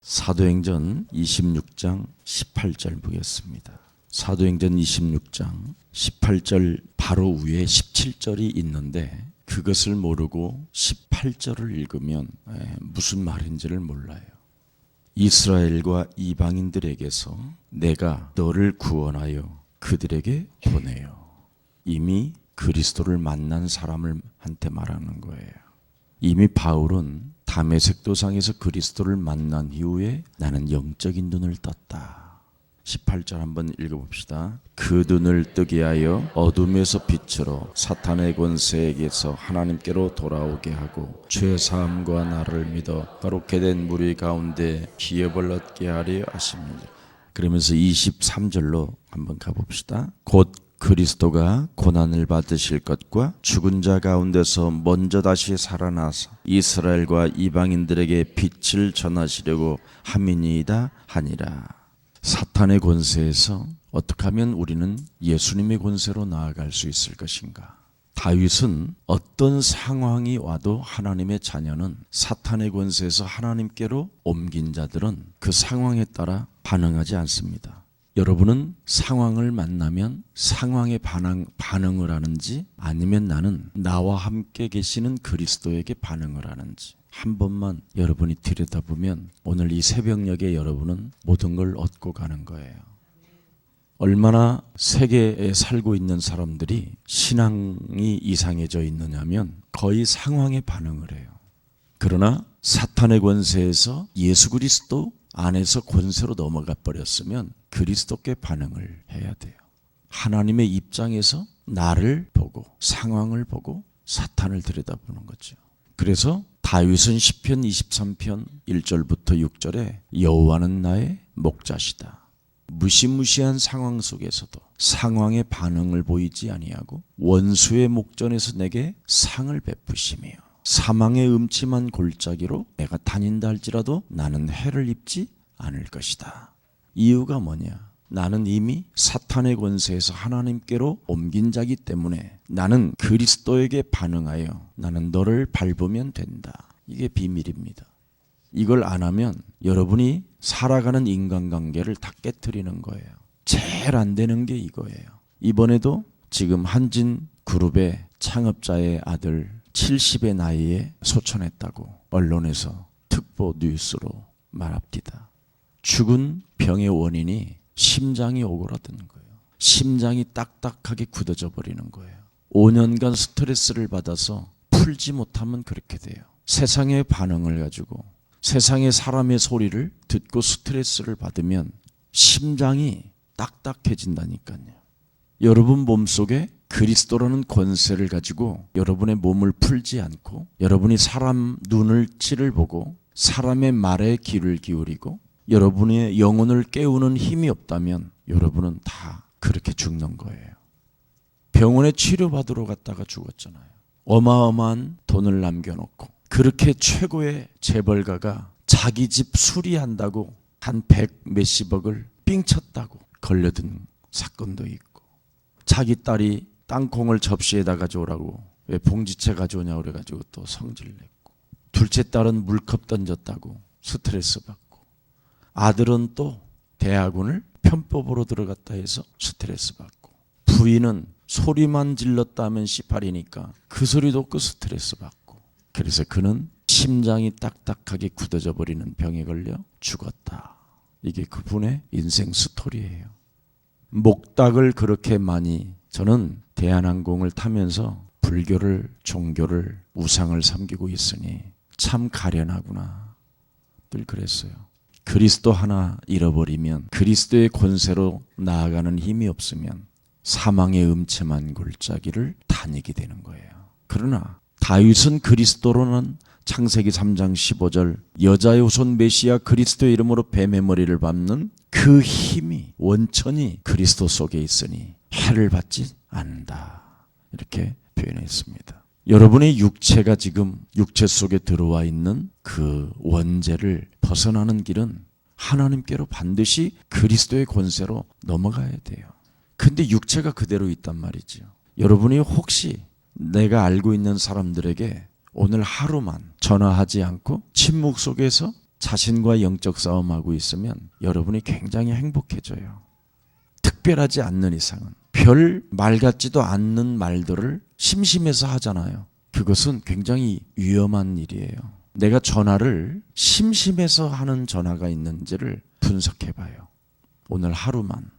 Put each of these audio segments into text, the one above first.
사도행전 26장 18절 보겠습니다. 사도행전 26장 18절 바로 위에 17절이 있는데 그것을 모르고 18절을 읽으면 무슨 말인지를 몰라요. 이스라엘과 이방인들에게서 내가 너를 구원하여 그들에게 보내요. 이미 그리스도를 만난 사람한테 말하는 거예요. 이미 바울은 다메섹 도상에서 그리스도를 만난 이후에 나는 영적인 눈을 떴다. 18절 한번 읽어봅시다. 그 눈을 뜨게 하여 어둠에서 빛으로 사탄의 권세에게서 하나님께로 돌아오게 하고 죄사함과 나를 믿어 거룩게 된 무리 가운데 기업을 얻게 하려 하십니다. 그러면서 23절로 한번 가봅시다. 곧 그리스도가 고난을 받으실 것과 죽은 자 가운데서 먼저 다시 살아나서 이스라엘과 이방인들에게 빛을 전하시려고 함이니이다 하니라. 사탄의 권세에서 어떻게 하면 우리는 예수님의 권세로 나아갈 수 있을 것인가? 다윗은 어떤 상황이 와도 하나님의 자녀는 사탄의 권세에서 하나님께로 옮긴 자들은 그 상황에 따라 반응하지 않습니다. 여러분은 상황을 만나면 상황에 반응을 하는지 아니면 나는 나와 함께 계시는 그리스도에게 반응을 하는지 한 번만 여러분이 들여다보면 오늘 이 새벽녘에 여러분은 모든 걸 얻고 가는 거예요. 얼마나 세계에 살고 있는 사람들이 신앙이 이상해져 있느냐면 거의 상황에 반응을 해요. 그러나 사탄의 권세에서 예수 그리스도 안에서 권세로 넘어가 버렸으면 그리스도께 반응을 해야 돼요. 하나님의 입장에서 나를 보고 상황을 보고 사탄을 들여다보는 거죠. 그래서 다윗은 시편 23편 1절부터 6절에 여호와는 나의 목자시다. 무시무시한 상황 속에서도 상황의 반응을 보이지 아니하고 원수의 목전에서 내게 상을 베푸시며 사망의 음침한 골짜기로 내가 다닌다 할지라도 나는 해를 입지 않을 것이다. 이유가 뭐냐? 나는 이미 사탄의 권세에서 하나님께로 옮긴 자기 때문에 나는 그리스도에게 반응하여 나는 너를 밟으면 된다. 이게 비밀입니다. 이걸 안 하면 여러분이 살아가는 인간관계를 다 깨트리는 거예요. 제일 안 되는 게 이거예요. 이번에도 지금 한진 그룹의 창업자의 아들 70의 나이에 소천했다고 언론에서 특보 뉴스로 말합니다. 죽은 병의 원인이 심장이 오그라드는 거예요. 심장이 딱딱하게 굳어져 버리는 거예요. 5년간 스트레스를 받아서 풀지 못하면 그렇게 돼요. 세상의 반응을 가지고 세상의 사람의 소리를 듣고 스트레스를 받으면 심장이 딱딱해진다니까요. 여러분 몸속에 그리스도라는 권세를 가지고 여러분의 몸을 풀지 않고 여러분이 사람 눈을치를 보고 사람의 말에 귀를 기울이고 여러분의 영혼을 깨우는 힘이 없다면 여러분은 다 그렇게 죽는 거예요. 병원에 치료받으러 갔다가 죽었잖아요. 어마어마한 돈을 남겨놓고 그렇게 최고의 재벌가가 자기 집 수리한다고 한 100 몇십억을 삥 쳤다고 걸려든 사건도 있고 자기 딸이 땅콩을 접시에다 가져오라고 왜 봉지채 가져오냐고 그래가지고 또 성질 냈고 둘째 딸은 물컵 던졌다고 스트레스 받고 아들은 또 대학원을 편법으로 들어갔다 해서 스트레스 받고 부인은 소리만 질렀다 하면 씨팔이니까 그 소리도 없고 스트레스 받고 그래서 그는 심장이 딱딱하게 굳어져 버리는 병에 걸려 죽었다. 이게 그분의 인생 스토리예요. 목닥을 그렇게 많이 저는 대한항공을 타면서 불교를 종교를 우상을 섬기고 있으니 참 가련하구나 늘 그랬어요. 그리스도 하나 잃어버리면 그리스도의 권세로 나아가는 힘이 없으면 사망의 음침한 골짜기를 다니게 되는 거예요. 그러나 다윗은 그리스도로는 창세기 3장 15절 여자의 후손 메시아 그리스도의 이름으로 뱀의 머리를 밟는 그 힘이 원천이 그리스도 속에 있으니 해를 받지 않는다. 이렇게 표현했습니다. 여러분의 육체가 지금 육체 속에 들어와 있는 그 원죄를 벗어나는 길은 하나님께로 반드시 그리스도의 권세로 넘어가야 돼요. 근데 육체가 그대로 있단 말이죠. 여러분이 혹시 내가 알고 있는 사람들에게 오늘 하루만 전화하지 않고 침묵 속에서 자신과 영적 싸움하고 있으면 여러분이 굉장히 행복해져요. 특별하지 않는 이상은 별 말 같지도 않는 말들을 심심해서 하잖아요. 그것은 굉장히 위험한 일이에요. 내가 전화를 심심해서 하는 전화가 있는지를 분석해봐요. 오늘 하루만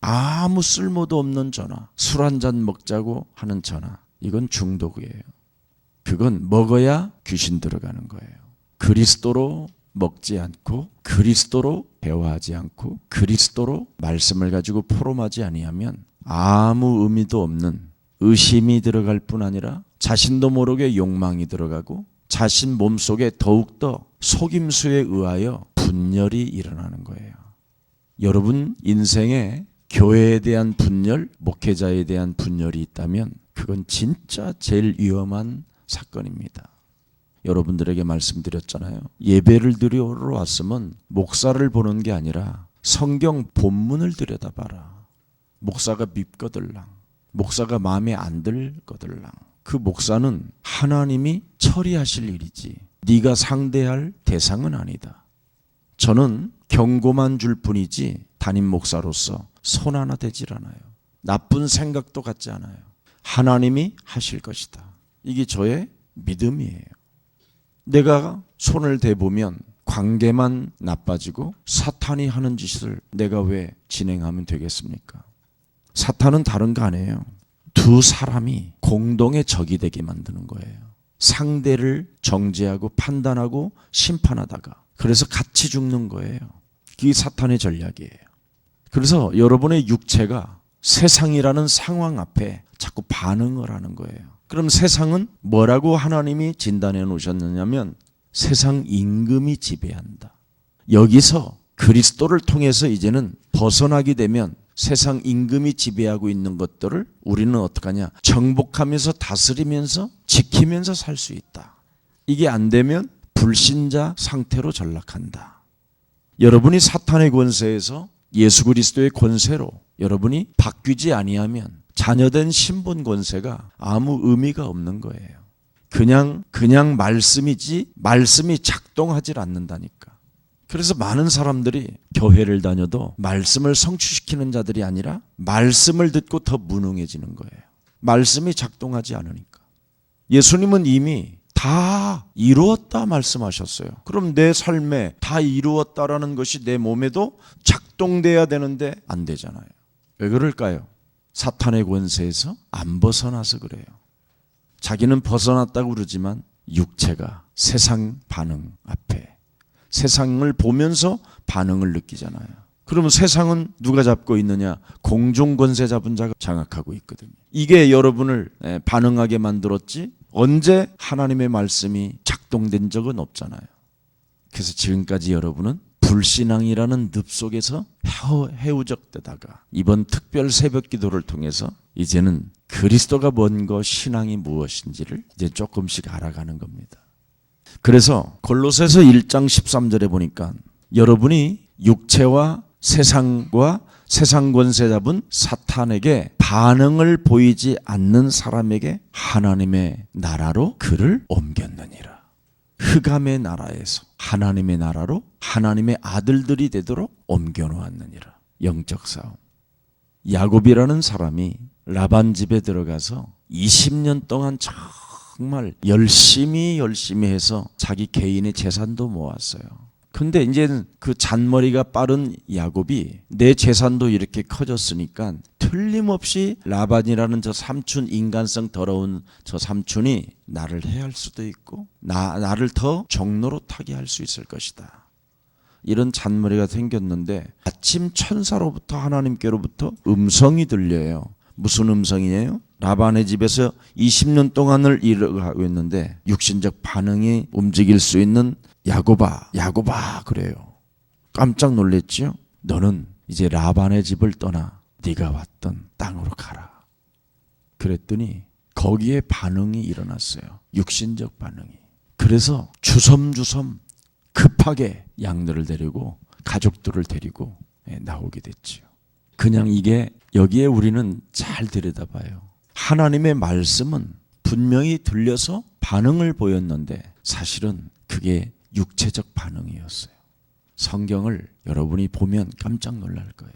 아무 쓸모도 없는 전화, 술 한잔 먹자고 하는 전화, 이건 중독이에요. 그건 먹어야 귀신 들어가는 거예요. 그리스도로 먹지 않고 그리스도로 대화하지 않고 그리스도로 말씀을 가지고 포럼하지 아니하면 아무 의미도 없는 의심이 들어갈 뿐 아니라 자신도 모르게 욕망이 들어가고 자신 몸속에 더욱더 속임수에 의하여 분열이 일어나는 거예요. 여러분 인생에 교회에 대한 분열, 목회자에 대한 분열이 있다면 그건 진짜 제일 위험한 사건입니다. 여러분들에게 말씀드렸잖아요. 예배를 드리러 왔으면 목사를 보는 게 아니라 성경 본문을 들여다봐라. 목사가 밉거들랑, 목사가 마음에 안 들거들랑, 그 목사는 하나님이 처리하실 일이지 네가 상대할 대상은 아니다. 저는 경고만 줄 뿐이지 담임 목사로서 손 하나 대질 않아요. 나쁜 생각도 갖지 않아요. 하나님이 하실 것이다. 이게 저의 믿음이에요. 내가 손을 대보면 관계만 나빠지고 사탄이 하는 짓을 내가 왜 진행하면 되겠습니까? 사탄은 다른 거 아니에요. 두 사람이 공동의 적이 되게 만드는 거예요. 상대를 정죄하고 판단하고 심판하다가 그래서 같이 죽는 거예요. 그게 사탄의 전략이에요. 그래서 여러분의 육체가 세상이라는 상황 앞에 자꾸 반응을 하는 거예요. 그럼 세상은 뭐라고 하나님이 진단해 놓으셨느냐면 세상 임금이 지배한다. 여기서 그리스도를 통해서 이제는 벗어나게 되면 세상 임금이 지배하고 있는 것들을 우리는 어떻게 하냐? 정복하면서 다스리면서 지키면서 살 수 있다. 이게 안 되면 불신자 상태로 전락한다. 여러분이 사탄의 권세에서 예수 그리스도의 권세로 여러분이 바뀌지 아니하면 자녀된 신분 권세가 아무 의미가 없는 거예요. 그냥 말씀이지 말씀이 작동하질 않는다니까. 그래서 많은 사람들이 교회를 다녀도 말씀을 성취시키는 자들이 아니라 말씀을 듣고 더 무능해지는 거예요. 말씀이 작동하지 않으니까. 예수님은 이미 다 이루었다 말씀하셨어요. 그럼 내 삶에 다 이루었다라는 것이 내 몸에도 작동돼야 되는데 안 되잖아요. 왜 그럴까요? 사탄의 권세에서 안 벗어나서 그래요. 자기는 벗어났다고 그러지만 육체가 세상 반응 앞에 세상을 보면서 반응을 느끼잖아요. 그러면 세상은 누가 잡고 있느냐? 공중권세 잡은 자가 장악하고 있거든요. 이게 여러분을 반응하게 만들었지 언제 하나님의 말씀이 작동된 적은 없잖아요. 그래서 지금까지 여러분은 불신앙이라는 늪 속에서 해우적되다가 이번 특별 새벽 기도를 통해서 이제는 그리스도가 뭔가 신앙이 무엇인지를 이제 조금씩 알아가는 겁니다. 그래서 골로새서 1장 13절에 보니까 여러분이 육체와 세상과 세상 권세 잡은 사탄에게 반응을 보이지 않는 사람에게 하나님의 나라로 그를 옮겼느니라. 흑암의 나라에서 하나님의 나라로 하나님의 아들들이 되도록 옮겨놓았느니라. 영적 싸움. 야곱이라는 사람이 라반 집에 들어가서 20년 동안 정말 열심히 해서 자기 개인의 재산도 모았어요. 근데 이제 그 잔머리가 빠른 야곱이 내 재산도 이렇게 커졌으니까 틀림없이 라반이라는 저 삼촌, 인간성 더러운 저 삼촌이 나를 해할 수도 있고 나를 더 종로로 타게 할 수 있을 것이다. 이런 잔머리가 생겼는데 아침 천사로부터 하나님께로부터 음성이 들려요. 무슨 음성이에요? 라반의 집에서 20년 동안을 일을 하고 있는데 육신적 반응이 움직일 수 있는 야곱아 그래요. 깜짝 놀랬죠? 너는 이제 라반의 집을 떠나 네가 왔던 땅으로 가라. 그랬더니 거기에 반응이 일어났어요. 육신적 반응이. 그래서 주섬주섬 급하게 양들을 데리고 가족들을 데리고 나오게 됐죠. 그냥 이게 여기에 우리는 잘 들여다봐요. 하나님의 말씀은 분명히 들려서 반응을 보였는데 사실은 그게 육체적 반응이었어요. 성경을 여러분이 보면 깜짝 놀랄 거예요.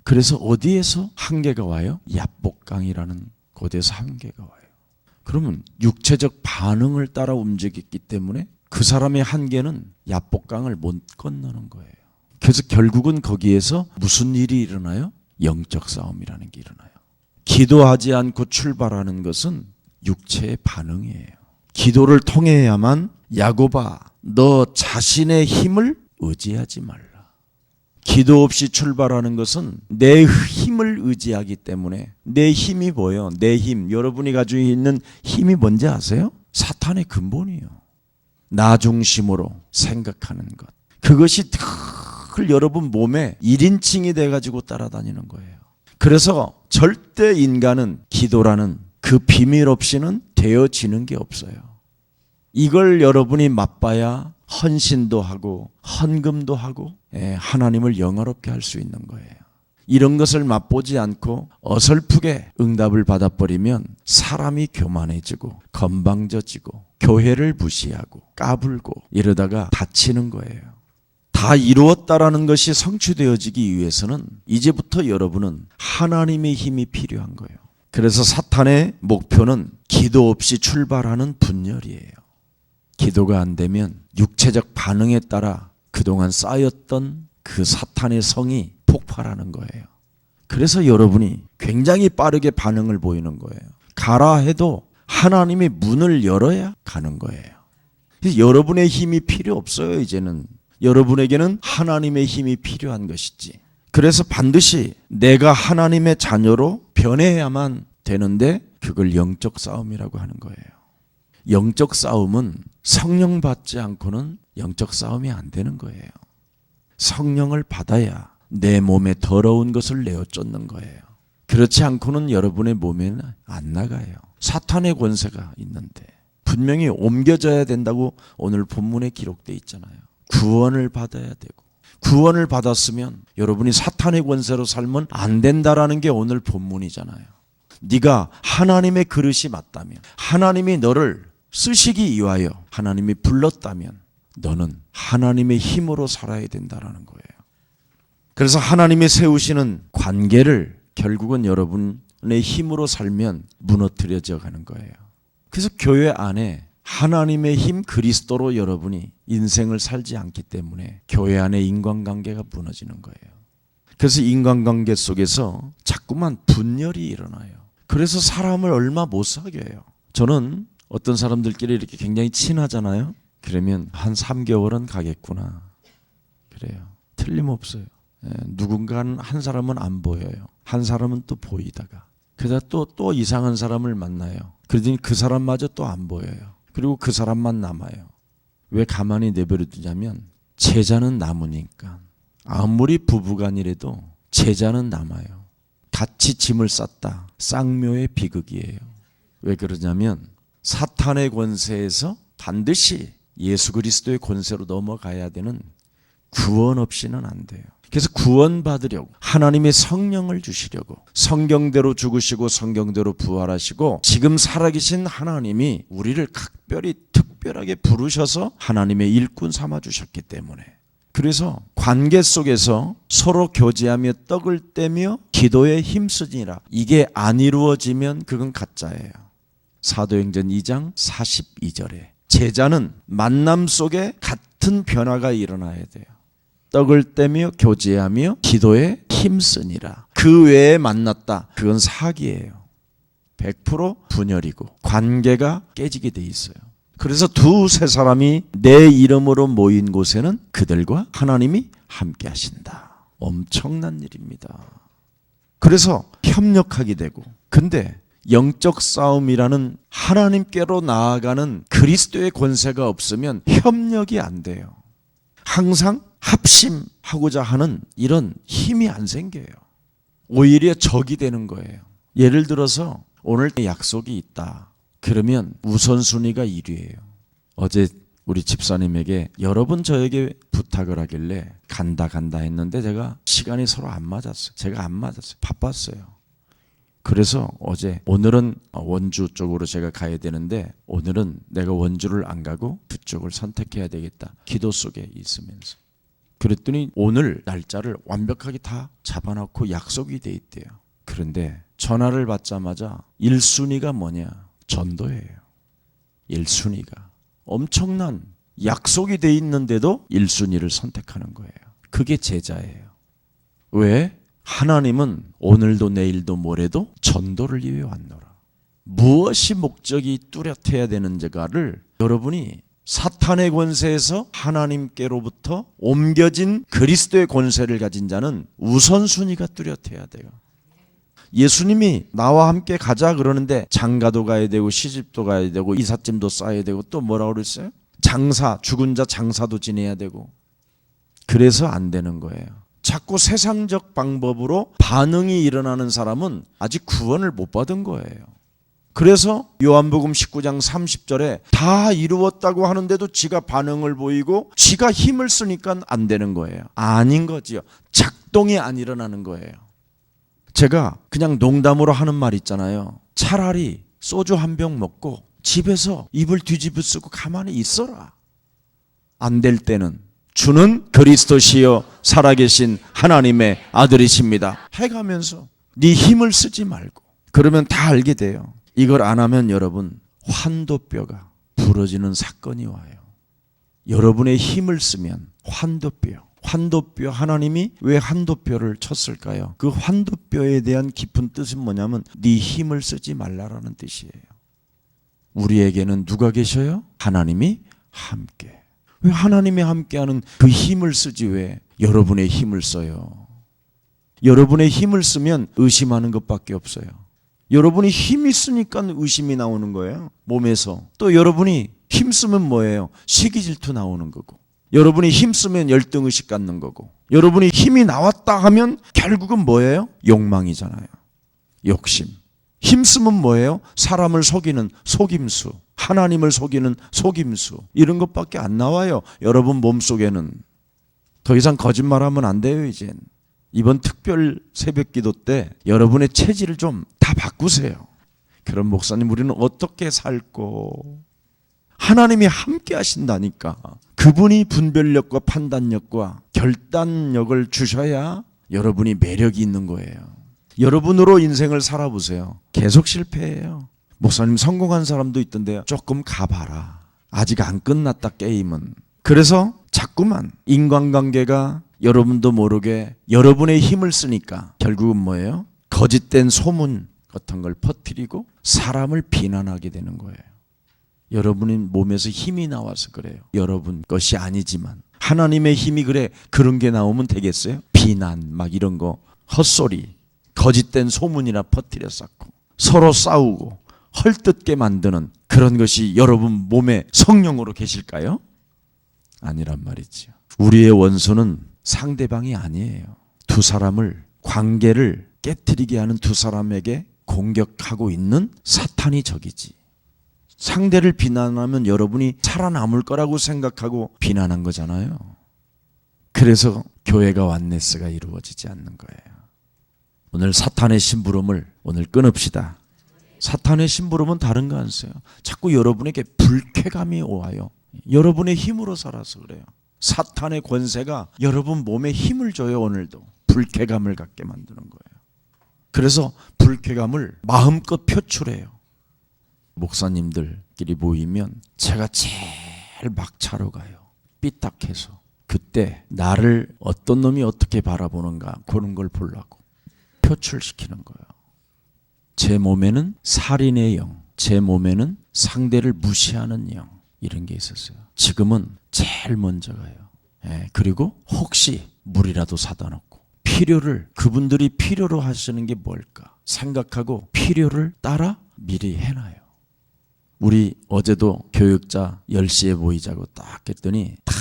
그래서 어디에서 한계가 와요? 야복강이라는 곳에서 한계가 와요. 그러면 육체적 반응을 따라 움직였기 때문에 그 사람의 한계는 야복강을 못 건너는 거예요. 그래서 결국은 거기에서 무슨 일이 일어나요? 영적 싸움이라는 게 일어나요. 기도하지 않고 출발하는 것은 육체의 반응이에요. 기도를 통해야만 야곱아, 너 자신의 힘을 의지하지 말라. 기도 없이 출발하는 것은 내 힘을 의지하기 때문에 내 힘이 뭐예요? 내 힘, 여러분이 가지고 있는 힘이 뭔지 아세요? 사탄의 근본이에요. 나 중심으로 생각하는 것. 그것이 늘 여러분 몸에 1인칭이 돼가지고 따라다니는 거예요. 그래서 절대 인간은 기도라는 그 비밀 없이는 되어지는 게 없어요. 이걸 여러분이 맛봐야 헌신도 하고 헌금도 하고 하나님을 영화롭게 할 수 있는 거예요. 이런 것을 맛보지 않고 어설프게 응답을 받아버리면 사람이 교만해지고 건방져지고 교회를 무시하고 까불고 이러다가 다치는 거예요. 다 이루었다라는 것이 성취되어지기 위해서는 이제부터 여러분은 하나님의 힘이 필요한 거예요. 그래서 사탄의 목표는 기도 없이 출발하는 분열이에요. 기도가 안 되면 육체적 반응에 따라 그동안 쌓였던 그 사탄의 성이 폭발하는 거예요. 그래서 여러분이 굉장히 빠르게 반응을 보이는 거예요. 가라 해도 하나님이 문을 열어야 가는 거예요. 그래서 여러분의 힘이 필요 없어요. 이제는 여러분에게는 하나님의 힘이 필요한 것이지. 그래서 반드시 내가 하나님의 자녀로 변해야만 되는데 그걸 영적 싸움이라고 하는 거예요. 영적 싸움은 성령 받지 않고는 영적 싸움이 안 되는 거예요. 성령을 받아야 내 몸에 더러운 것을 내어 쫓는 거예요. 그렇지 않고는 여러분의 몸에는 안 나가요. 사탄의 권세가 있는데 분명히 옮겨져야 된다고 오늘 본문에 기록되어 있잖아요. 구원을 받아야 되고 구원을 받았으면 여러분이 사탄의 권세로 살면 안 된다라는 게 오늘 본문이잖아요. 네가 하나님의 그릇이 맞다면 하나님이 너를 쓰시기 위하여 하나님이 불렀다면 너는 하나님의 힘으로 살아야 된다라는 거예요. 그래서 하나님이 세우시는 관계를 결국은 여러분의 힘으로 살면 무너뜨려져 가는 거예요. 그래서 교회 안에 하나님의 힘 그리스도로 여러분이 인생을 살지 않기 때문에 교회 안에 인간관계가 무너지는 거예요. 그래서 인간관계 속에서 자꾸만 분열이 일어나요. 그래서 사람을 얼마 못 사귀어요. 저는 어떤 사람들끼리 이렇게 굉장히 친하잖아요. 그러면 한 3개월은 가겠구나. 그래요. 틀림없어요. 누군가는 한 사람은 안 보여요. 한 사람은 또 보이다가 그러다 또 이상한 사람을 만나요. 그러더니 그 사람마저 또 안 보여요. 그리고 그 사람만 남아요. 왜 가만히 내버려 두냐면 제자는 남으니까. 아무리 부부간이라도 제자는 남아요. 같이 짐을 쌌다. 쌍묘의 비극이에요. 왜 그러냐면 사탄의 권세에서 반드시 예수 그리스도의 권세로 넘어가야 되는 구원 없이는 안 돼요. 그래서 구원 받으려고 하나님의 성령을 주시려고 성경대로 죽으시고 성경대로 부활하시고 지금 살아계신 하나님이 우리를 각별히 특별하게 부르셔서 하나님의 일꾼 삼아 주셨기 때문에 그래서 관계 속에서 서로 교제하며 떡을 떼며 기도에 힘쓰니라. 이게 안 이루어지면 그건 가짜예요. 사도행전 2장 42절에 제자는 만남 속에 같은 변화가 일어나야 돼요. 떡을 떼며 교제하며 기도에 힘쓰니라. 그 외에 만났다. 그건 사기예요. 100% 분열이고 관계가 깨지게 돼 있어요. 그래서 두세 사람이 내 이름으로 모인 곳에는 그들과 하나님이 함께 하신다. 엄청난 일입니다. 그래서 협력하게 되고 근데 영적 싸움이라는 하나님께로 나아가는 그리스도의 권세가 없으면 협력이 안 돼요. 항상 합심하고자 하는 이런 힘이 안 생겨요. 오히려 적이 되는 거예요. 예를 들어서 오늘 약속이 있다. 그러면 우선순위가 1위예요. 어제 우리 집사님에게 여러 번 저에게 부탁을 하길래 간다 했는데 제가 시간이 서로 안 맞았어요. 제가 안 맞았어요. 바빴어요. 그래서 오늘은 원주 쪽으로 제가 가야 되는데 오늘은 내가 원주를 안 가고 그쪽을 선택해야 되겠다. 기도 속에 있으면서. 그랬더니 오늘 날짜를 완벽하게 다 잡아놓고 약속이 돼 있대요. 그런데 전화를 받자마자 1순위가 뭐냐? 전도예요. 1순위가. 엄청난 약속이 돼 있는데도 1순위를 선택하는 거예요. 그게 제자예요. 왜? 하나님은 오늘도 내일도 모레도 전도를 위해 왔노라. 무엇이 목적이 뚜렷해야 되는지가를 여러분이 사탄의 권세에서 하나님께로부터 옮겨진 그리스도의 권세를 가진 자는 우선순위가 뚜렷해야 돼요. 예수님이 나와 함께 가자 그러는데 장가도 가야 되고 시집도 가야 되고 이삿짐도 싸야 되고 또 뭐라고 그랬어요? 장사, 죽은 자 장사도 지내야 되고. 그래서 안 되는 거예요. 자꾸 세상적 방법으로 반응이 일어나는 사람은 아직 구원을 못 받은 거예요. 그래서 요한복음 19장 30절에 다 이루었다고 하는데도 지가 반응을 보이고 지가 힘을 쓰니까 안 되는 거예요. 아닌 거지요. 작동이 안 일어나는 거예요. 제가 그냥 농담으로 하는 말 있잖아요. 차라리 소주 한 병 먹고 집에서 입을 뒤집어 쓰고 가만히 있어라. 안 될 때는 주는 그리스도시요 살아계신 하나님의 아들이십니다 해가면서 네 힘을 쓰지 말고. 그러면 다 알게 돼요. 이걸 안 하면 여러분 환도뼈가 부러지는 사건이 와요. 여러분의 힘을 쓰면 환도뼈 하나님이 왜 환도뼈를 쳤을까요? 그 환도뼈에 대한 깊은 뜻은 뭐냐면 네 힘을 쓰지 말라라는 뜻이에요. 우리에게는 누가 계셔요? 하나님이 함께. 왜 하나님이 함께하는 그 힘을 쓰지 왜 여러분의 힘을 써요? 여러분의 힘을 쓰면 의심하는 것밖에 없어요. 여러분이 힘이 있으니까 의심이 나오는 거예요. 몸에서. 또 여러분이 힘쓰면 뭐예요? 시기 질투 나오는 거고. 여러분이 힘쓰면 열등의식 갖는 거고. 여러분이 힘이 나왔다 하면 결국은 뭐예요? 욕망이잖아요. 욕심. 힘쓰면 뭐예요? 사람을 속이는 속임수. 하나님을 속이는 속임수. 이런 것밖에 안 나와요. 여러분 몸속에는. 더 이상 거짓말하면 안 돼요 이젠. 이번 특별 새벽기도 때 여러분의 체질을 좀 다 바꾸세요. 그럼 목사님 우리는 어떻게 살고? 하나님이 함께 하신다니까. 그분이 분별력과 판단력과 결단력을 주셔야 여러분이 매력이 있는 거예요. 여러분으로 인생을 살아보세요. 계속 실패해요. 목사님 성공한 사람도 있던데요. 조금 가봐라. 아직 안 끝났다 게임은. 그래서 자꾸만 인간관계가 여러분도 모르게 여러분의 힘을 쓰니까 결국은 뭐예요? 거짓된 소문 같은 걸 퍼뜨리고 사람을 비난하게 되는 거예요. 여러분의 몸에서 힘이 나와서 그래요. 여러분 것이 아니지만 하나님의 힘이 그래 그런 게 나오면 되겠어요? 비난 막 이런 거 헛소리 거짓된 소문이나 퍼뜨려 쌓고 서로 싸우고 헐뜯게 만드는 그런 것이 여러분 몸에 성령으로 계실까요? 아니란 말이죠. 우리의 원수는 상대방이 아니에요. 두 사람을 관계를 깨트리게 하는 두 사람에게 공격하고 있는 사탄이 적이지. 상대를 비난하면 여러분이 살아남을 거라고 생각하고 비난한 거잖아요. 그래서 교회가 완네스가 이루어지지 않는 거예요. 오늘 사탄의 심부름을 오늘 끊읍시다. 사탄의 심부름은 다른 거 안 써요. 자꾸 여러분에게 불쾌감이 와요. 여러분의 힘으로 살아서 그래요. 사탄의 권세가 여러분 몸에 힘을 줘요. 오늘도 불쾌감을 갖게 만드는 거예요. 그래서 불쾌감을 마음껏 표출해요. 목사님들끼리 모이면 제가 제일 막차로 가요. 삐딱해서. 그때 나를 어떤 놈이 어떻게 바라보는가 그런 걸 보려고 표출시키는 거예요. 제 몸에는 살인의 영, 제 몸에는 상대를 무시하는 영 이런 게 있었어요. 지금은 제일 먼저 가요. 그리고 혹시 물이라도 사다 놓고 그분들이 필요로 하시는 게 뭘까 생각하고 필요를 따라 미리 해놔요. 우리 어제도 교육자 10시에 모이자고 딱 했더니 다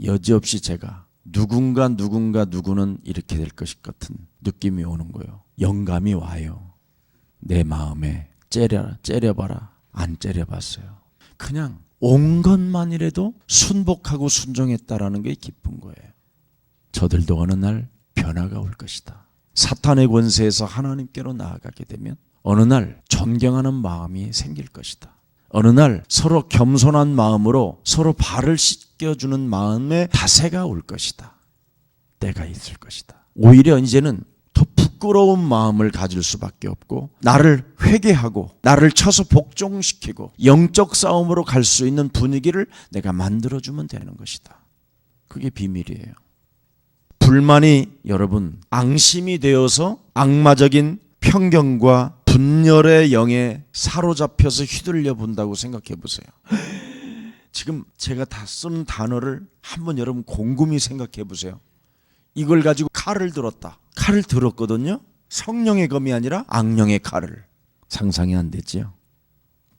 여지없이 제가 누구는 이렇게 될 것 같은 느낌이 오는 거예요. 영감이 와요. 내 마음에 째려봐라. 안 째려봤어요. 그냥 온 것만이라도 순복하고 순종했다라는 게 기쁜 거예요. 저들도 어느 날 변화가 올 것이다. 사탄의 권세에서 하나님께로 나아가게 되면 어느 날 존경하는 마음이 생길 것이다. 어느 날 서로 겸손한 마음으로 서로 발을 씻겨주는 마음의 다세가 올 것이다. 내가 있을 것이다. 오히려 이제는 더 부끄러운 마음을 가질 수밖에 없고 나를 회개하고 나를 쳐서 복종시키고 영적 싸움으로 갈 수 있는 분위기를 내가 만들어주면 되는 것이다. 그게 비밀이에요. 불만이 여러분 앙심이 되어서 악마적인 편견과 분열의 영에 사로잡혀서 휘둘려 본다고 생각해 보세요. 지금 제가 다 쓴 단어를 한번 여러분 곰곰이 생각해 보세요. 이걸 가지고 칼을 들었다. 칼을 들었거든요. 성령의 검이 아니라 악령의 칼을. 상상이 안 되지요.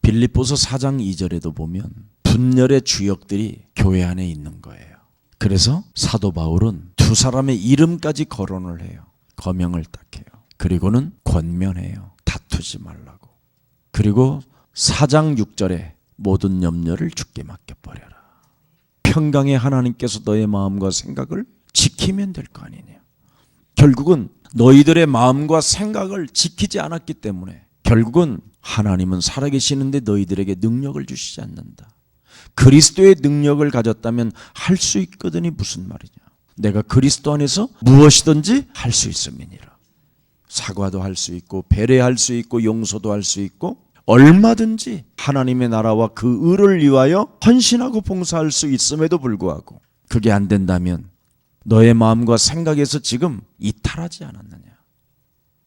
빌립보서 4장 2절에도 보면 분열의 주역들이 교회 안에 있는 거예요. 그래서 사도 바울은 두 사람의 이름까지 거론을 해요. 거명을 딱 해요. 그리고는 권면해요. 다투지 말라고. 그리고 4장 6절에 모든 염려를 주께 맡겨버려라. 평강의 하나님께서 너의 마음과 생각을 지키면 될 거 아니냐. 결국은 너희들의 마음과 생각을 지키지 않았기 때문에 결국은 하나님은 살아계시는데 너희들에게 능력을 주시지 않는다. 그리스도의 능력을 가졌다면 할 수 있거든이 무슨 말이냐. 내가 그리스도 안에서 무엇이든지 할 수 있음이니라. 사과도 할 수 있고 배려할 수 있고 용서도 할 수 있고 얼마든지 하나님의 나라와 그 의를 위하여 헌신하고 봉사할 수 있음에도 불구하고 그게 안 된다면 너의 마음과 생각에서 지금 이탈하지 않았느냐.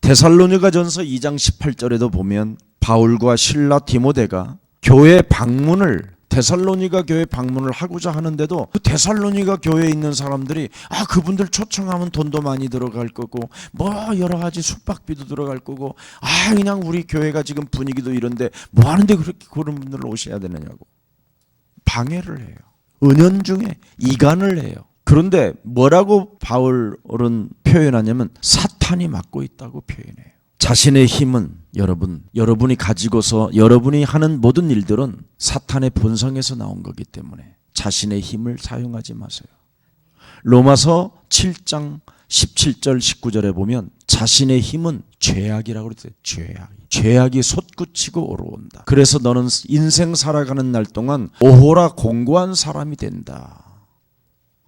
데살로니가전서 2장 18절에도 보면 바울과 실라 디모데가 교회 방문을 데살로니가 교회 방문을 하고자 하는데도 그 데살로니가 교회에 있는 사람들이 그분들 초청하면 돈도 많이 들어갈 거고 뭐 여러 가지 숙박비도 들어갈 거고 그냥 우리 교회가 지금 분위기도 이런데 뭐 하는데 그렇게 그런 분들 오셔야 되느냐고 방해를 해요. 은연중에 이간을 해요. 그런데 뭐라고 바울은 표현하냐면 사탄이 맡고 있다고 표현해요. 자신의 힘은 여러분이 가지고서 여러분이 하는 모든 일들은 사탄의 본성에서 나온 거기 때문에 자신의 힘을 사용하지 마세요. 로마서 7장 17절 19절에 보면 자신의 힘은 죄악이라고 그랬어요. 죄악이 솟구치고 오러온다. 그래서 너는 인생 살아가는 날 동안 오호라 공고한 사람이 된다.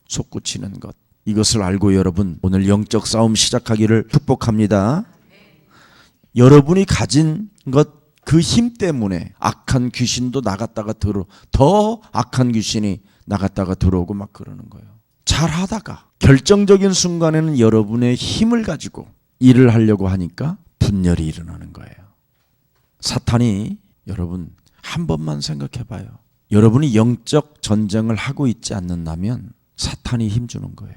솟구치는 것. 이것을 알고 여러분 오늘 영적 싸움 시작하기를 축복합니다. 여러분이 가진 것 그 힘 때문에 악한 귀신도 나갔다가 더 악한 귀신이 나갔다가 들어오고 막 그러는 거예요. 잘하다가 결정적인 순간에는 여러분의 힘을 가지고 일을 하려고 하니까 분열이 일어나는 거예요. 사탄이 여러분 한 번만 생각해 봐요. 여러분이 영적 전쟁을 하고 있지 않는다면 사탄이 힘주는 거예요.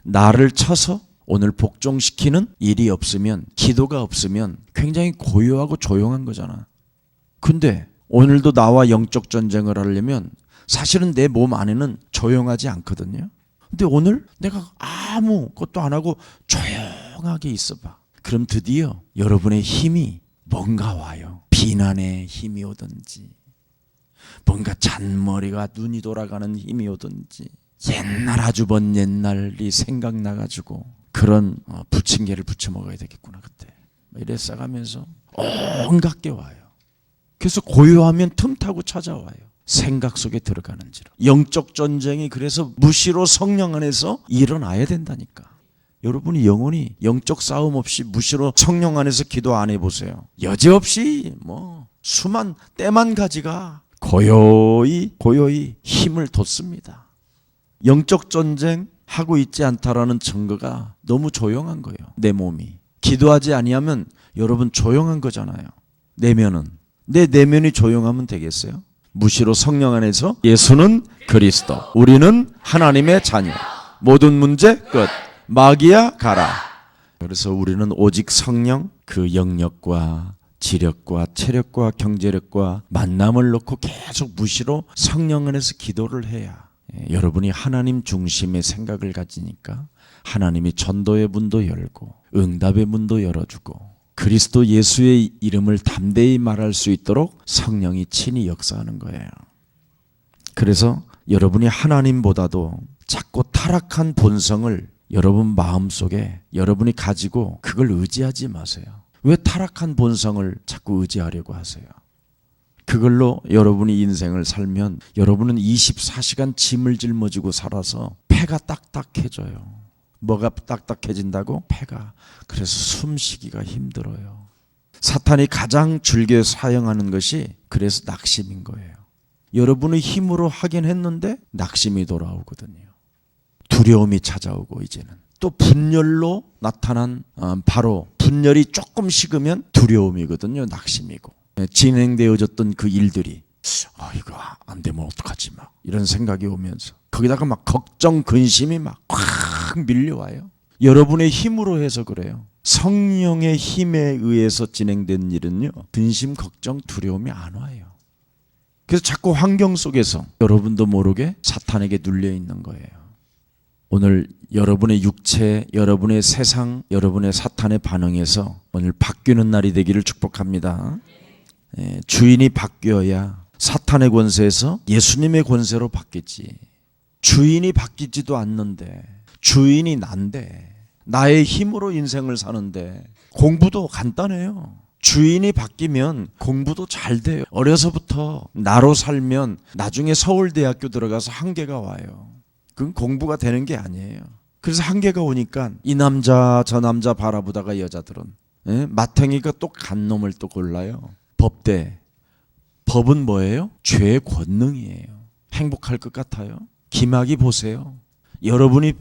나를 쳐서 오늘 복종시키는 일이 없으면 기도가 없으면 굉장히 고요하고 조용한 거잖아. 근데 오늘도 나와 영적 전쟁을 하려면 사실은 내 몸 안에는 조용하지 않거든요. 근데 오늘 내가 아무것도 안 하고 조용하게 있어봐. 그럼 드디어 여러분의 힘이 뭔가 와요. 비난의 힘이 오든지 뭔가 잔머리가 눈이 돌아가는 힘이 오든지 옛날 아주 먼 옛날이 생각나가지고 그런 부침개를 부쳐 먹어야 되겠구나 그때 이래 싸가면서 온갖 게 와요. 그래서 고요하면 틈타고 찾아와요. 생각 속에 들어가는지라. 영적 전쟁이 그래서 무시로 성령 안에서 일어나야 된다니까. 여러분이 영원히 영적 싸움 없이 무시로 성령 안에서 기도 안 해보세요. 여지없이 수만 때만 가지가 고요히 힘을 돋습니다. 영적 전쟁 하고 있지 않다라는 증거가 너무 조용한 거예요. 내 몸이. 기도하지 아니하면 여러분 조용한 거잖아요. 내면은. 내 내면이 조용하면 되겠어요? 무시로 성령 안에서 예수는 그리스도, 우리는 하나님의 자녀, 모든 문제 끝, 마귀야 가라. 그래서 우리는 오직 성령 그 영역과 지력과 체력과 경제력과 만남을 놓고 계속 무시로 성령 안에서 기도를 해야 여러분이 하나님 중심의 생각을 가지니까 하나님이 전도의 문도 열고 응답의 문도 열어주고 그리스도 예수의 이름을 담대히 말할 수 있도록 성령이 친히 역사하는 거예요. 그래서 여러분이 하나님보다도 자꾸 타락한 본성을 여러분 마음속에 여러분이 가지고 그걸 의지하지 마세요. 왜 타락한 본성을 자꾸 의지하려고 하세요? 그걸로 여러분이 인생을 살면 여러분은 24시간 짐을 짊어지고 살아서 폐가 딱딱해져요. 뭐가 딱딱해진다고? 폐가. 그래서 숨쉬기가 힘들어요. 사탄이 가장 즐겨 사용하는 것이 그래서 낙심인 거예요. 여러분의 힘으로 하긴 했는데 낙심이 돌아오거든요. 두려움이 찾아오고 이제는 또 분열로 나타난 바로 분열이 조금 식으면 두려움이거든요. 낙심이고 진행되어졌던 그 일들이 이거 안 되면 어떡하지 막 이런 생각이 오면서 거기다가 막 걱정 근심이 막 확 밀려와요. 여러분의 힘으로 해서 그래요. 성령의 힘에 의해서 진행된 일은요 근심 걱정 두려움이 안 와요. 그래서 자꾸 환경 속에서 여러분도 모르게 사탄에게 눌려 있는 거예요. 오늘 여러분의 육체, 여러분의 세상, 여러분의 사탄의 반응에서 오늘 바뀌는 날이 되기를 축복합니다. 주인이 바뀌어야 사탄의 권세에서 예수님의 권세로 바뀌지. 주인이 바뀌지도 않는데 주인이 난데 나의 힘으로 인생을 사는데 공부도 간단해요. 주인이 바뀌면 공부도 잘 돼요. 어려서부터 나로 살면 나중에 서울대학교 들어가서 한계가 와요. 그건 공부가 되는 게 아니에요. 그래서 한계가 오니까 이 남자 저 남자 바라보다가 여자들은 마탱이가 또 간 놈을 또 골라요. 법대. 법은 뭐예요? 죄의 권능이에요. 행복할 것 같아요? 기막이 보세요. 여러분이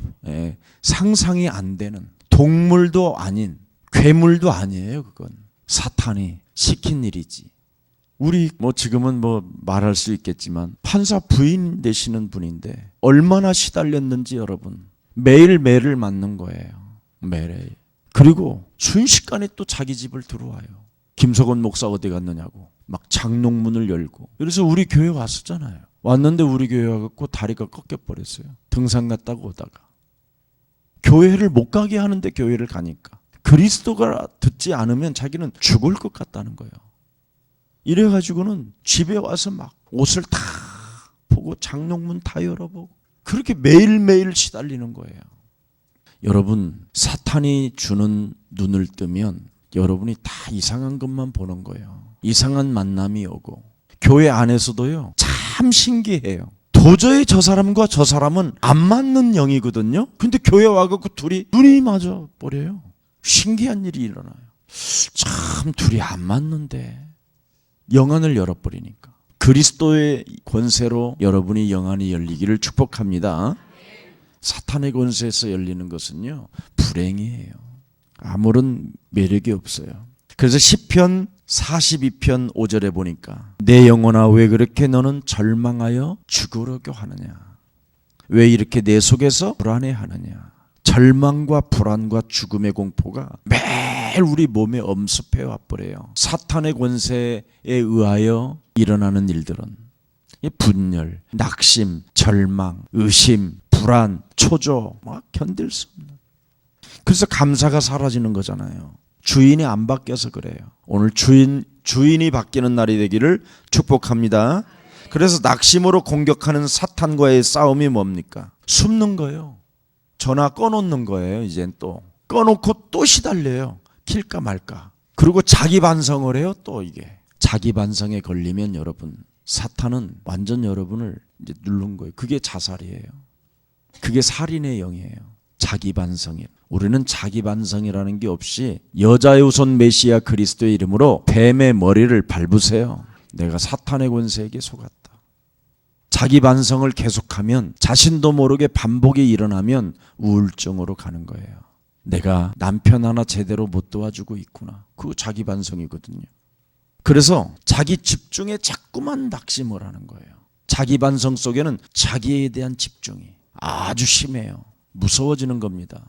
상상이 안 되는 동물도 아닌 괴물도 아니에요. 그건 사탄이 시킨 일이지. 우리 지금은 말할 수 있겠지만 판사 부인 되시는 분인데 얼마나 시달렸는지 여러분 매일매일을 맞는 거예요. 매일. 그리고 순식간에 또 자기 집을 들어와요. 김석원 목사 어디 갔느냐고 막 장롱문을 열고. 그래서 우리 교회 왔었잖아요. 왔는데 우리 교회 와갖고 다리가 꺾여버렸어요. 등산 갔다가 오다가. 교회를 못 가게 하는데 교회를 가니까. 그리스도가 듣지 않으면 자기는 죽을 것 같다는 거예요. 이래가지고는 집에 와서 막 옷을 다 보고 장롱문 다 열어보고 그렇게 매일매일 시달리는 거예요. 여러분 사탄이 주는 눈을 뜨면 여러분이 다 이상한 것만 보는 거예요. 이상한 만남이 오고 교회 안에서도요 참 신기해요. 도저히 저 사람과 저 사람은 안 맞는 영이거든요. 근데 교회 와갖고 둘이 눈이 맞아 버려요. 신기한 일이 일어나요. 참 둘이 안 맞는데 영안을 열어버리니까. 그리스도의 권세로 여러분이 영안이 열리기를 축복합니다. 사탄의 권세에서 열리는 것은요 불행이에요. 아무런 매력이 없어요. 그래서 시편 42편 5절에 보니까 내 영혼아 왜 그렇게 너는 절망하여 죽으려고 하느냐. 왜 이렇게 내 속에서 불안해하느냐. 절망과 불안과 죽음의 공포가 매일 우리 몸에 엄습해 와버려요. 사탄의 권세에 의하여 일어나는 일들은 분열, 낙심, 절망, 의심, 불안, 초조 막 견딜 수 없는. 그래서 감사가 사라지는 거잖아요. 주인이 안 바뀌어서 그래요. 오늘 주인이 바뀌는 날이 되기를 축복합니다. 그래서 낙심으로 공격하는 사탄과의 싸움이 뭡니까? 숨는 거예요. 전화 꺼놓는 거예요. 이젠 또 꺼놓고 또 시달려요. 킬까 말까. 그리고 자기 반성을 해요. 또 이게 자기 반성에 걸리면 여러분 사탄은 완전 여러분을 이제 누른 거예요. 그게 자살이에요. 그게 살인의 영이에요. 자기 반성이에요. 우리는 자기 반성이라는 게 없이 여자의 우선 메시아 그리스도의 이름으로 뱀의 머리를 밟으세요. 내가 사탄의 권세에게 속았다. 자기 반성을 계속하면 자신도 모르게 반복이 일어나면 우울증으로 가는 거예요. 내가 남편 하나 제대로 못 도와주고 있구나. 그거 자기 반성이거든요. 그래서 자기 집중에 자꾸만 낙심을 하는 거예요. 자기 반성 속에는 자기에 대한 집중이 아주 심해요. 무서워지는 겁니다.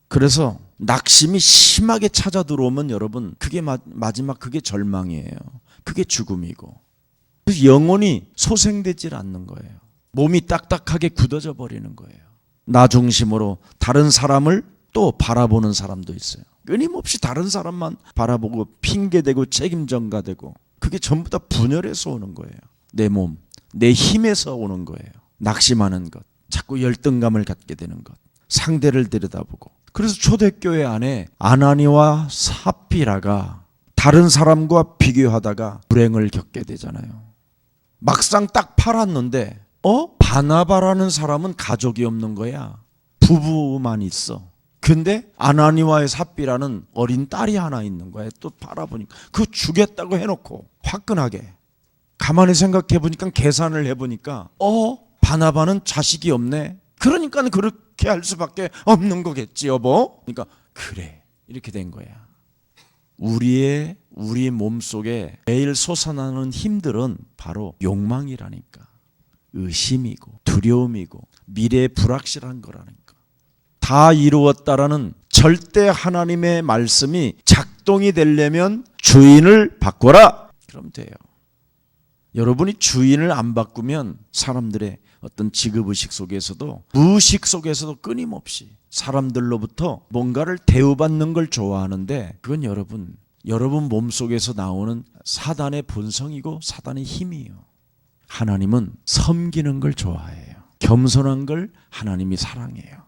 그래서 낙심이 심하게 찾아 들어오면 여러분 그게 마지막 그게 절망이에요. 그게 죽음이고 그래서 영혼이 소생되질 않는 거예요. 몸이 딱딱하게 굳어져 버리는 거예요. 나 중심으로 다른 사람을 또 바라보는 사람도 있어요. 끊임없이 다른 사람만 바라보고 핑계대고 책임전가되고 그게 전부 다 분열에서 오는 거예요. 내 몸, 내 힘에서 오는 거예요. 낙심하는 것, 자꾸 열등감을 갖게 되는 것, 상대를 들여다보고. 그래서 초대교회 안에 아나니와 삽비라가 다른 사람과 비교하다가 불행을 겪게 되잖아요. 막상 딱 팔았는데 바나바라는 사람은 가족이 없는 거야. 부부만 있어. 근데 아나니와의 삽비라는 어린 딸이 하나 있는 거야. 또 바라보니까 그 주겠다고 해놓고 화끈하게. 가만히 생각해 보니까 계산을 해보니까 바나바는 자식이 없네. 그러니까 그렇게 할 수밖에 없는 거겠지 여보. 그러니까 그래 이렇게 된 거야. 우리 몸속에 매일 솟아나는 힘들은 바로 욕망이라니까. 의심이고 두려움이고 미래에 불확실한 거라니까. 다 이루었다라는 절대 하나님의 말씀이 작동이 되려면 주인을 바꿔라. 그럼 돼요. 여러분이 주인을 안 바꾸면 사람들의 어떤 지급의식 속에서도 무의식 속에서도 끊임없이 사람들로부터 뭔가를 대우받는 걸 좋아하는데 그건 여러분 몸속에서 나오는 사단의 본성이고 사단의 힘이에요. 하나님은 섬기는 걸 좋아해요. 겸손한 걸 하나님이 사랑해요.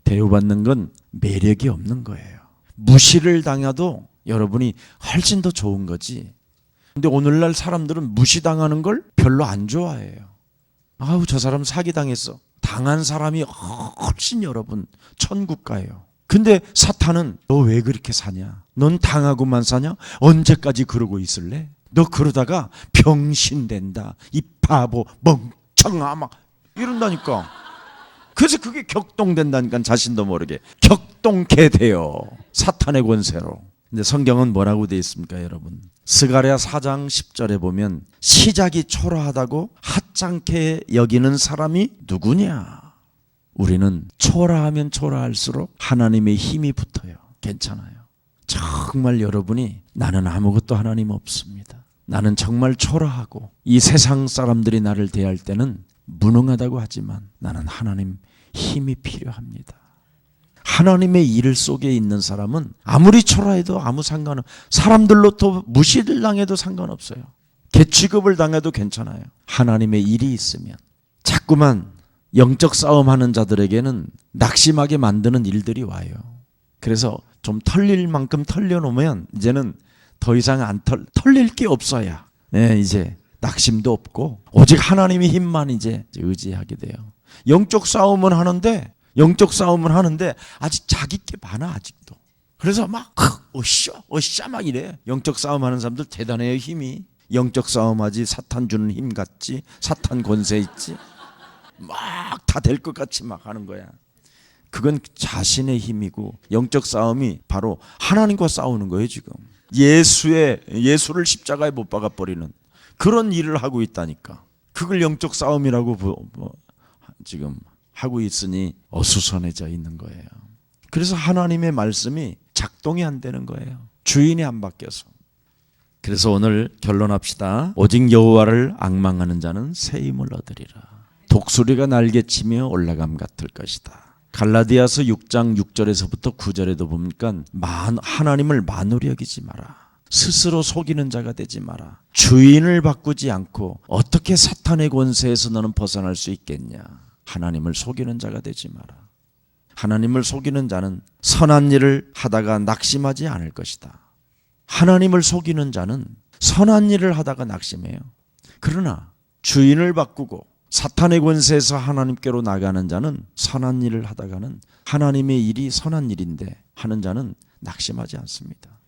대우받는 건 매력이 없는 거예요. 무시를 당해도 여러분이 훨씬 더 좋은 거지. 근데 오늘날 사람들은 무시당하는 걸 별로 안 좋아해요. 아우 저 사람 사기당했어. 당한 사람이 훨씬 여러분 천국 가요. 근데 사탄은 너 왜 그렇게 사냐? 넌 당하고만 사냐? 언제까지 그러고 있을래? 너 그러다가 병신 된다. 이 바보 멍청아 막 이런다니까. 그래서 그게 격동된다니까. 자신도 모르게 격동케 돼요. 사탄의 권세로. 근데 성경은 뭐라고 되어 있습니까 여러분? 스가랴 4장 10절에 보면 시작이 초라하다고 하찮게 여기는 사람이 누구냐? 우리는 초라하면 초라할수록 하나님의 힘이 붙어요. 괜찮아요. 정말 여러분이 나는 아무것도 하나님 없습니다. 나는 정말 초라하고 이 세상 사람들이 나를 대할 때는 무능하다고 하지만 나는 하나님 힘이 필요합니다. 하나님의 일 속에 있는 사람은 아무리 초라해도 아무 상관없어요. 사람들로부터 무시를 당해도 상관없어요. 개취급을 당해도 괜찮아요. 하나님의 일이 있으면. 자꾸만 영적 싸움하는 자들에게는 낙심하게 만드는 일들이 와요. 그래서 좀 털릴 만큼 털려놓으면 이제는 더 이상 안 털릴 게 없어야 이제 낙심도 없고 오직 하나님의 힘만 이제 의지하게 돼요. 영적 싸움은 하는데 아직 자기 게 많아 아직도. 그래서 막 어쌰 막 이래. 영적 싸움하는 사람들 대단해요. 힘이. 영적 싸움하지 사탄 주는 힘 같지. 사탄 권세 있지. 막 다 될 것 같이 막 하는 거야. 그건 자신의 힘이고 영적 싸움이 바로 하나님과 싸우는 거예요 지금. 예수를 십자가에 못 박아 버리는 그런 일을 하고 있다니까. 그걸 영적 싸움이라고 지금 하고 있으니 어수선해져 있는 거예요. 그래서 하나님의 말씀이 작동이 안 되는 거예요. 주인이 안 바뀌어서. 그래서 오늘 결론합시다. 오직 여호와를 앙망하는 자는 새 힘을 얻으리라. 독수리가 날개치며 올라감 같을 것이다. 갈라디아서 6장 6절에서부터 9절에도 보니까 하나님을 만홀히 여기지 마라. 스스로 속이는 자가 되지 마라. 주인을 바꾸지 않고 어떻게 사탄의 권세에서 너는 벗어날 수 있겠냐. 하나님을 속이는 자가 되지 마라. 하나님을 속이는 자는 선한 일을 하다가 낙심하지 않을 것이다. 하나님을 속이는 자는 선한 일을 하다가 낙심해요. 그러나 주인을 바꾸고 사탄의 권세에서 하나님께로 나가는 자는 선한 일을 하다가는 하나님의 일이 선한 일인데 하는 자는 낙심하지 않습니다.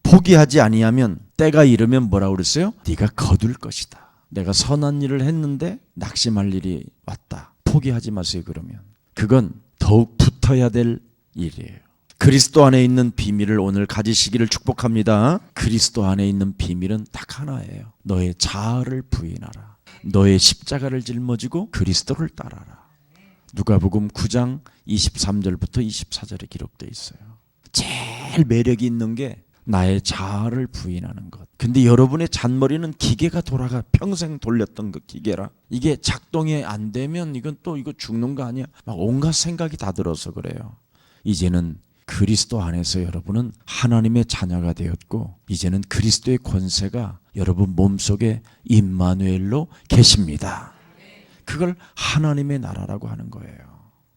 포기하지 아니하면 때가 이르면 뭐라고 그랬어요? 네가 거둘 것이다. 내가 선한 일을 했는데 낙심할 일이 왔다. 포기하지 마세요. 그러면 그건 더욱 붙어야 될 일이에요. 그리스도 안에 있는 비밀을 오늘 가지시기를 축복합니다. 그리스도 안에 있는 비밀은 딱 하나예요. 너의 자아를 부인하라. 너의 십자가를 짊어지고 그리스도를 따라라. 누가복음 9장 23절부터 24절에 기록되어 있어요. 제일 매력이 있는 게 나의 자아를 부인하는 것. 근데 여러분의 잔머리는 기계가 돌아가 평생 돌렸던 그 기계라. 이게 작동이 안 되면 이거 죽는 거 아니야? 막 온갖 생각이 다 들어서 그래요. 이제는 그리스도 안에서 여러분은 하나님의 자녀가 되었고 이제는 그리스도의 권세가 여러분 몸속에 임마누엘로 계십니다. 그걸 하나님의 나라라고 하는 거예요.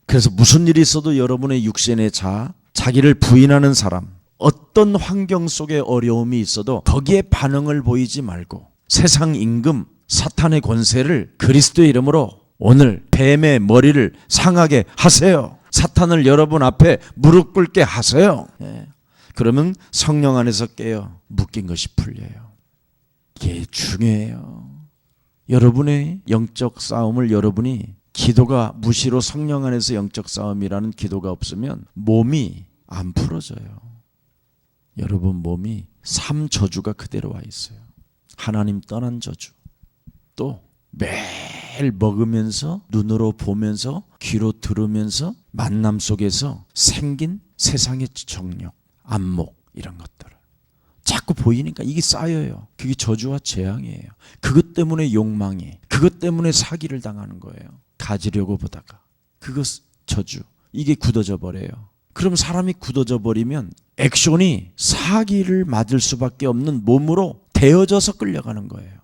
그래서 무슨 일이 있어도 여러분의 육신의 자기를 부인하는 사람, 어떤 환경 속에 어려움이 있어도 거기에 반응을 보이지 말고 세상 임금 사탄의 권세를 그리스도의 이름으로 오늘 뱀의 머리를 상하게 하세요. 사탄을 여러분 앞에 무릎 꿇게 하세요. 그러면 성령 안에서 깨어 묶인 것이 풀려요. 이게 중요해요. 여러분의 영적 싸움을 여러분이 기도가 무시로 성령 안에서 영적 싸움이라는 기도가 없으면 몸이 안 풀어져요. 여러분 몸이 삶 저주가 그대로 와 있어요. 하나님 떠난 저주. 또 매일 먹으면서 눈으로 보면서 귀로 들으면서 만남 속에서 생긴 세상의 정욕, 안목 이런 것들을 자꾸 보이니까 이게 쌓여요. 그게 저주와 재앙이에요. 그것 때문에 욕망이, 그것 때문에 사기를 당하는 거예요. 가지려고 보다가 그것 저주, 이게 굳어져 버려요. 그럼 사람이 굳어져 버리면 액션이 사기를 맞을 수밖에 없는 몸으로 되어져서 끌려가는 거예요.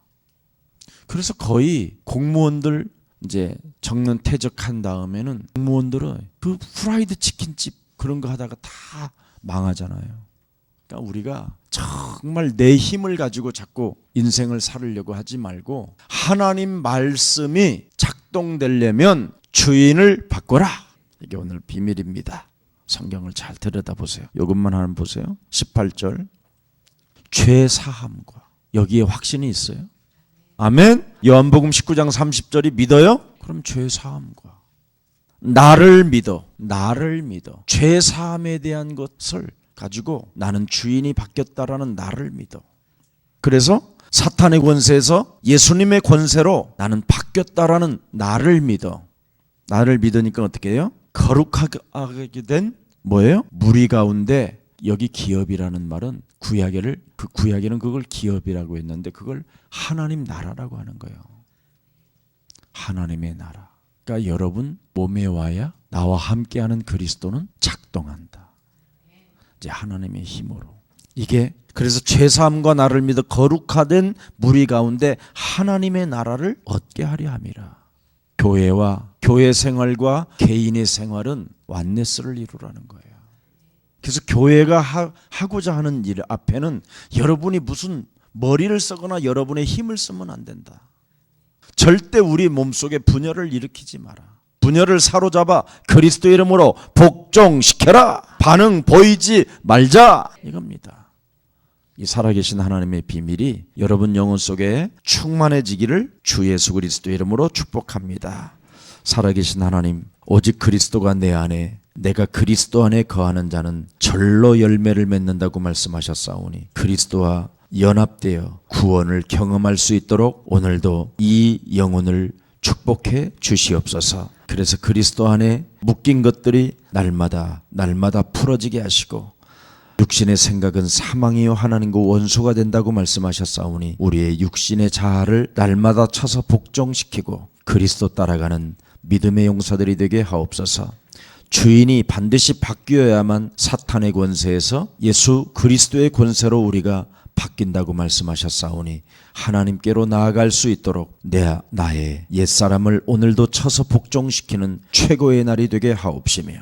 그래서 거의 공무원들 이제 정년 퇴직한 다음에는 공무원들은 그 프라이드 치킨집 그런 거 하다가 다 망하잖아요. 그러니까 우리가 정말 내 힘을 가지고 자꾸 인생을 살으려고 하지 말고 하나님 말씀이 작동되려면 주인을 바꿔라. 이게 오늘 비밀입니다. 성경을 잘 들여다보세요. 이것만 하나 보세요. 18절 죄사함과 여기에 확신이 있어요. 아멘. 요한복음 19장 30절이 믿어요? 그럼 죄사함과 나를 믿어. 죄사함에 대한 것을 가지고 나는 주인이 바뀌었다라는 나를 믿어. 그래서 사탄의 권세에서 예수님의 권세로 나는 바뀌었다라는 나를 믿어. 나를 믿으니까 어떻게 해요? 거룩하게 된 뭐예요? 무리 가운데 여기 기업이라는 말은 구약에는 그걸 기업이라고 했는데 그걸 하나님 나라라고 하는 거예요. 하나님의 나라. 그러니까 여러분 몸에 와야 나와 함께하는 그리스도는 작동한다. 이제 하나님의 힘으로. 이게 그래서 죄사함과 나를 믿어 거룩화된 무리 가운데 하나님의 나라를 얻게 하려 함이라. 교회와 교회 생활과 개인의 생활은 완네스를 이루라는 거예요. 그래서 교회가 하고자 하는 일 앞에는 여러분이 무슨 머리를 쓰거나 여러분의 힘을 쓰면 안 된다. 절대 우리 몸속에 분열을 일으키지 마라. 분열을 사로잡아 그리스도 이름으로 복종시켜라. 반응 보이지 말자. 이겁니다. 이 살아계신 하나님의 비밀이 여러분 영혼 속에 충만해지기를 주 예수 그리스도 이름으로 축복합니다. 살아계신 하나님, 오직 그리스도가 내 안에, 내가 그리스도 안에 거하는 자는 절로 열매를 맺는다고 말씀하셨사오니 그리스도와 연합되어 구원을 경험할 수 있도록 오늘도 이 영혼을 축복해 주시옵소서. 그래서 그리스도 안에 묶인 것들이 날마다 풀어지게 하시고 육신의 생각은 사망이요 하나님과 원수가 된다고 말씀하셨사오니 우리의 육신의 자아를 날마다 쳐서 복종시키고 그리스도 따라가는 믿음의 용사들이 되게 하옵소서. 주인이 반드시 바뀌어야만 사탄의 권세에서 예수 그리스도의 권세로 우리가 바뀐다고 말씀하셨사오니 하나님께로 나아갈 수 있도록 나의 옛사람을 오늘도 쳐서 복종시키는 최고의 날이 되게 하옵시며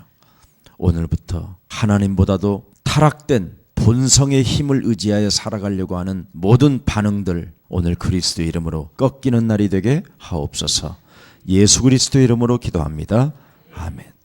오늘부터 하나님보다도 타락된 본성의 힘을 의지하여 살아가려고 하는 모든 반응들 오늘 그리스도 이름으로 꺾이는 날이 되게 하옵소서. 예수 그리스도 이름으로 기도합니다. 아멘.